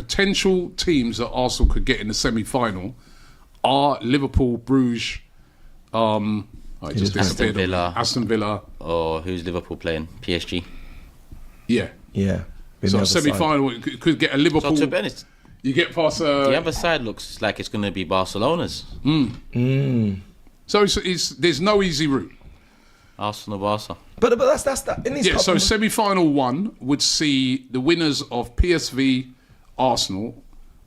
potential teams that Arsenal could get in the semi-final are Liverpool, Bruges, Aston Villa. Or who's Liverpool playing? PSG? Yeah. Yeah. So semi-final, it could get a Liverpool. So to be honest, you get past... the other side looks like it's going to be Barcelona's. So there's no easy route. Arsenal, Barca. But that's that. In these So semi-final one would see the winners of PSV, Arsenal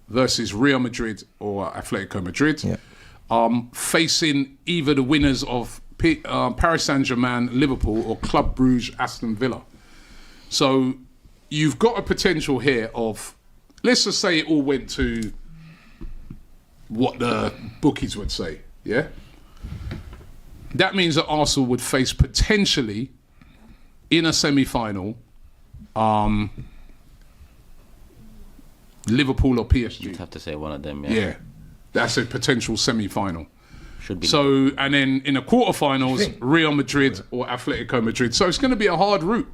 versus Real Madrid or Atletico Madrid, facing either the winners of Paris Saint-Germain, Liverpool, or Club Brugge, Aston Villa. So you've got a potential here of, let's just say it all went to what the bookies would say, yeah? That means that Arsenal would face potentially in a semi-final Liverpool or PSG. You'd have to say one of them, yeah. Yeah, that's a potential semi-final. Should be. So, and then in the quarterfinals, Real Madrid or Atletico Madrid. So it's going to be a hard route.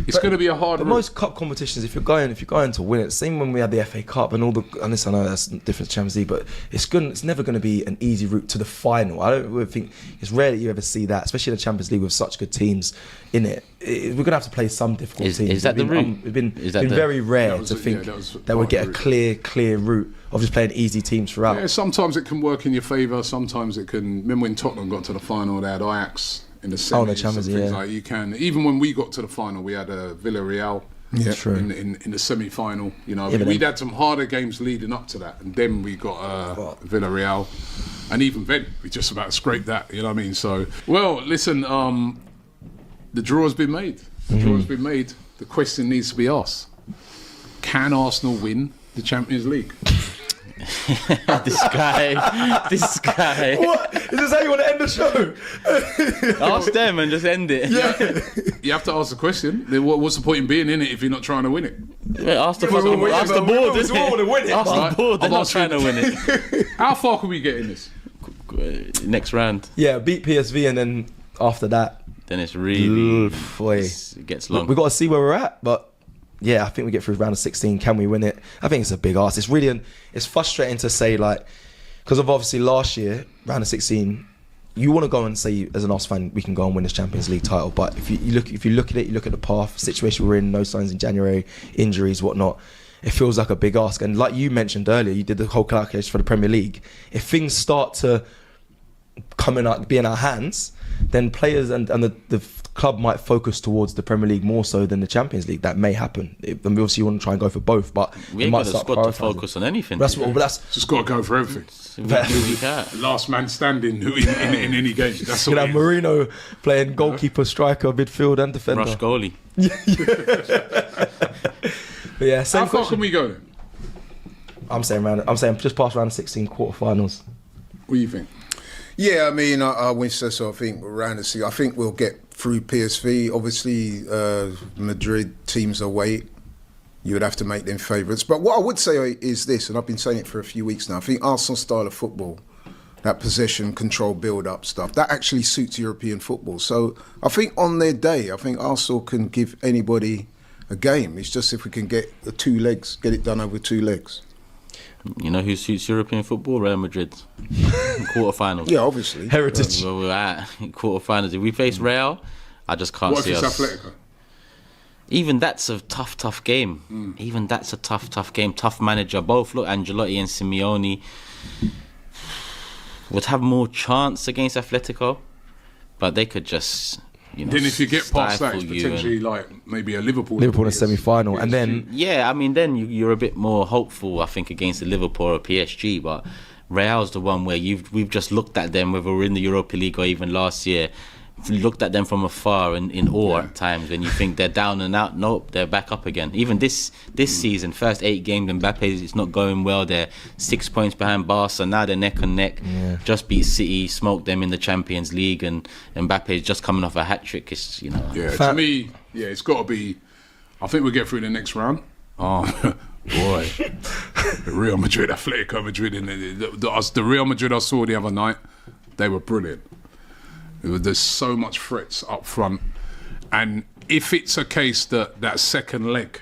It's going to be a hard route. Most cup competitions, if you're going to win it, same when we had the FA Cup and all the, and this I know that's different to Champions League, but it's never going to be an easy route to the final. I don't really think, it's rare that you ever see that, especially in the Champions League with such good teams in it. We're going to have to play some difficult teams. Is that the route? It's been very rare to think that we'll get a clear route of just playing easy teams throughout. Yeah, sometimes it can work in your favour, sometimes it can. Remember when Tottenham got to the final, they had Ajax in the semis. Oh, the Champions League, like you can. Even when we got to the final, we had Villarreal in the semi-final. You know, we'd had some harder games leading up to that, and then we got Villarreal, and even then we just about scraped that. You know what I mean? So, well, listen, the draw has been made. The question needs to be asked: can Arsenal win the Champions League? This guy. What? Is this how you want to end the show? Ask them and just end it. Yeah. You have to ask the question. Then what's the point in being in it if you're not trying to win it? Yeah, ask the board. They're not trying to win it. How far can we get in this? Next round. Yeah, beat PSV and then after that, then it's really it gets long. We've got to see where we're at, but yeah, I think we get through round of 16. Can we win it? I think it's a big ask. It's really it's frustrating to say, like, because of obviously last year, round of 16, you want to go and say as an Arsenal fan we can go and win this Champions League title. But if you look at it, you look at the path, situation we're in, no signs in January, injuries, whatnot. It feels like a big ask. And like you mentioned earlier, you did the whole calculation for the Premier League. If things start to be in our hands, then players and the club might focus towards the Premier League more so than the Champions League. That may happen. Obviously, you want to try and go for both, but we ain't got the squad to focus on anything. That's just got to go for everything. Last man standing in any game. That's all. Marino playing goalkeeper, striker, midfield, and defender. Rush goalie. But yeah, how far can we go then? I'm saying just past round of 16 quarterfinals. What do you think? Yeah, I mean, I wish so. I think round of 16. I think we'll get through PSV. Obviously, Madrid teams away. You would have to make them favourites. But what I would say is this, and I've been saying it for a few weeks now. I think Arsenal's style of football, that possession, control, build-up stuff, that actually suits European football. So I think on their day, I think Arsenal can give anybody a game. It's just if we can get the 2 legs, get it done over 2 legs. You know who suits European football? Real Madrid. Quarterfinals. Yeah, obviously. Heritage. Where we're at, quarterfinals. If we face Real, I just can't see us. Atletico? Even that's a tough game. Even that's a tough game. Tough manager. Both, look, Ancelotti and Simeone would have more chance against Atletico, but they could just, then if you get past that, it's potentially like maybe a Liverpool in a semi-final, and then then you're a bit more hopeful, I think, against the Liverpool or PSG. But Real's the one where we've just looked at them, whether we're in the Europa League or even last year, looked at them from afar in awe at times when you think they're down and out. Nope, they're back up again. Even this season, first 8 games, Mbappe, it's not going well. They're 6 points behind Barca. Now they're neck and neck. Just beat City, smoked them in the Champions League, and Mbappe's just coming off a hat-trick. It's, to me, it's got to be, I think we'll get through the next round. Oh, boy. Real Madrid, Atletico Madrid. The Real Madrid I saw the other night, they were brilliant. There's so much threats up front, and if it's a case that second leg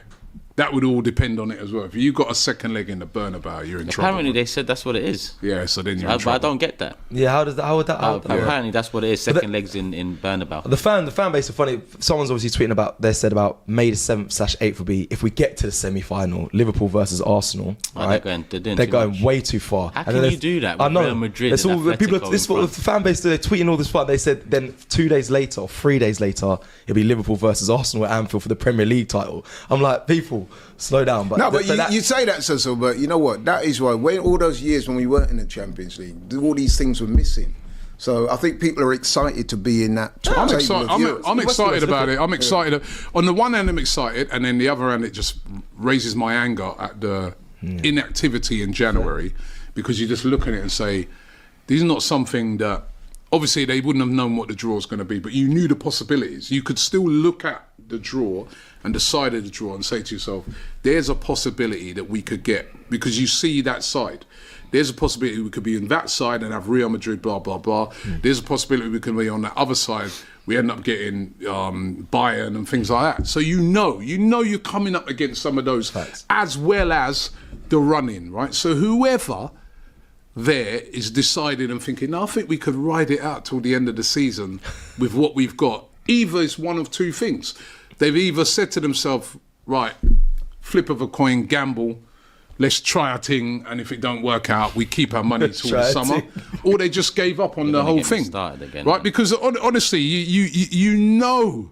that would all depend on it as well. If you got a second leg in the Bernabeu, you're in trouble. Apparently, they said that's what it is. Yeah, so then you're in But I trouble. don't get that. Yeah, how would that happen? Apparently, that's what it is. Second legs in Bernabeu. The fan base are funny. Someone's obviously tweeting about. They said about May the 7th/8th will be if we get to the semi-final, Liverpool versus Arsenal. Right? They're going way too far. How can you do that with Real Madrid? It's all and people. Atletico This is what the fan base do. They're tweeting all this fun. They said then 2 days later or 3 days later it'll be Liverpool versus Arsenal at Anfield for the Premier League title. I'm like, people, slow down. No, but you say that, Cecil, but you know what? That is why when all those years when we weren't in the Champions League, all these things were missing. So I think people are excited to be in that top table of Europe. I'm excited about it. I'm excited. On the one hand, I'm excited, and then the other hand, it just raises my anger at the inactivity in January, because you just look at it and say, this is not something that, obviously they wouldn't have known what the draw was going to be, but you knew the possibilities. You could still look at the draw and the side of the draw and say to yourself, there's a possibility that we could get, because you see that side. There's a possibility we could be in that side and have Real Madrid, blah, blah, blah. There's a possibility we can be on that other side. We end up getting Bayern and things like that. So you know you're coming up against some of those, as well as the running, right? So whoever there is deciding and thinking, no, I think we could ride it out till the end of the season with what we've got. Either it's one of two things. They've either said to themselves, right, flip of a coin, gamble, let's try our thing, and if it don't work out, we keep our money till the summer. Or they just gave up on the whole thing. Again, right? Because honestly, you know,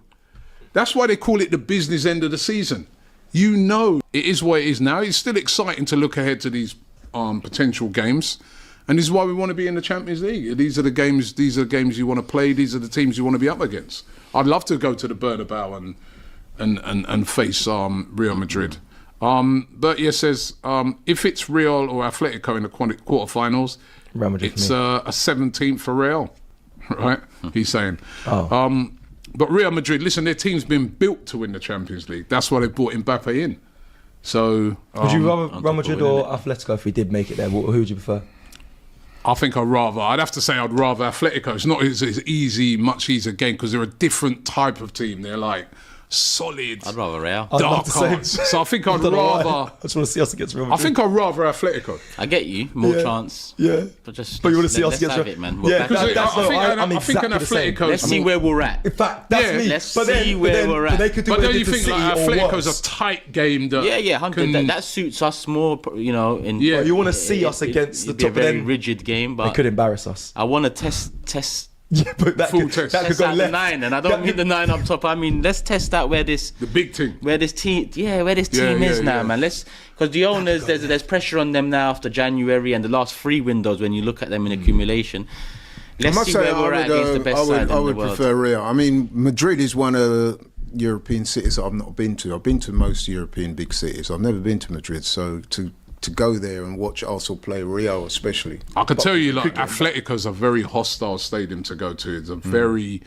that's why they call it the business end of the season. You know, it is what it is now. It's still exciting to look ahead to these potential games. And this is why we want to be in the Champions League. These are the games you want to play. These are the teams you want to be up against. I'd love to go to the Bernabeu and face Real Madrid. But yeah, says if it's Real or Atletico in the quarterfinals, Real Madrid it's a 17th for Real, right? He's saying. But Real Madrid, listen, their team's been built to win the Champions League. That's why they brought Mbappe in. So would you rather Real Madrid or Atletico if we did make it there? Who would you prefer? I think I'd have to say I'd rather Atletico. It's not as easy, much easier game, because they're a different type of team. They're like solid. I'd rather Real. Dark arts. So I think I'd rather. I just want to see us against Real Madrid. I think I'd rather Atletico. I get you, more chance. Yeah. But you want to see us against Real? It, man. Yeah, I think an Atletico. Let's see where we're at. In fact, that's me. Let's see where we're at. They could do But don't what they you did to think City like or Atletico's worse. a tight game that? Yeah, 100. That suits us more, you know. Yeah. You want to see us against the It'd be a top, very then rigid game, but they could embarrass us. I want to test. Yeah, but that Full could, test. that could Test go out the left. 9, and I don't mean the 9 up top. I mean, let's test out where this The big thing. team, where this team is now, man. Because the owners, there's pressure on them now after January and the last 3 windows. When you look at them in accumulation, let's see where we're at against the best side in the world. I would prefer Real. I mean, Madrid is one of the European cities that I've not been to. I've been to most European big cities. I've never been to Madrid, so to go there and watch Arsenal play, Real especially. I can tell you, like, Atletico's a very hostile stadium to go to. It's a very,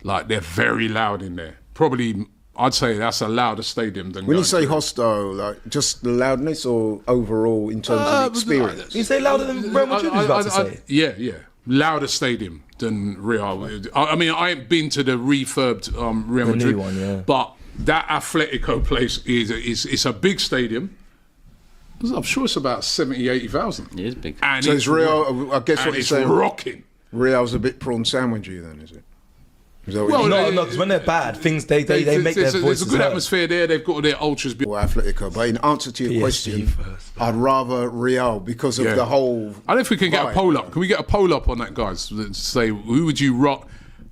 they're very loud in there. Probably, I'd say that's a louder stadium than. When you say hostile, like just the loudness or overall in terms of experience? You say louder than Real Madrid was about to say. Yeah. Louder stadium than Real. I mean, I ain't been to the refurbed Real The Madrid, new one, yeah. but that Atletico place is a big stadium. I'm sure it's about 70,000, 80,000. It is big. And So it's Real, I guess what you're saying, rocking. Real's a bit prawn sandwichy then, is it? Is that what Well, you're saying? No, because when they're bad, things they make their voices There's a good heard. atmosphere there. They've got their ultras. Or Atletico, but in answer to your PSV question, first. I'd rather Real because of Yeah. the whole. I don't know if we can get a vibe. poll up. Can we get a poll up on that, guys? To say who would you rock?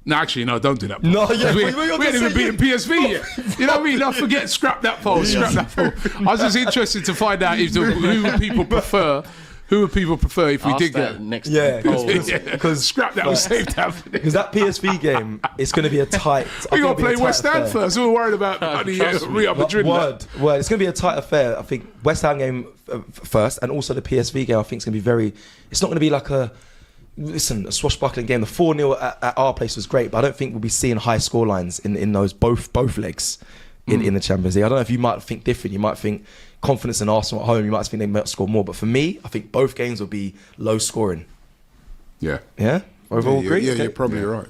No, actually, no, don't do that. No, yeah, we we were ain't gonna even say, beaten PSV yet. You know what I mean? No, forget, scrap that poll. Scrap that poll. I was just interested to find out who would people prefer. Who would people prefer if we Ask did that get? next Yeah, poll. because Scrap that. We saved that. For because that PSV game, it's going to be a tight. We got to play West Ham first. We were worried about Real Madrid. Word. It's going to be a tight affair. I think West Ham game first, and also the PSV game. I think it's going to be very. It's not going to be like a swashbuckling game. The 4-0 at our place was great, but I don't think we'll be seeing high score lines in those both legs in the Champions League. I don't know if you might think different. You might think confidence in Arsenal at home. You might think they might score more. But for me, I think both games will be low scoring. Yeah. Yeah. Overall, agree. Yeah, you're probably right.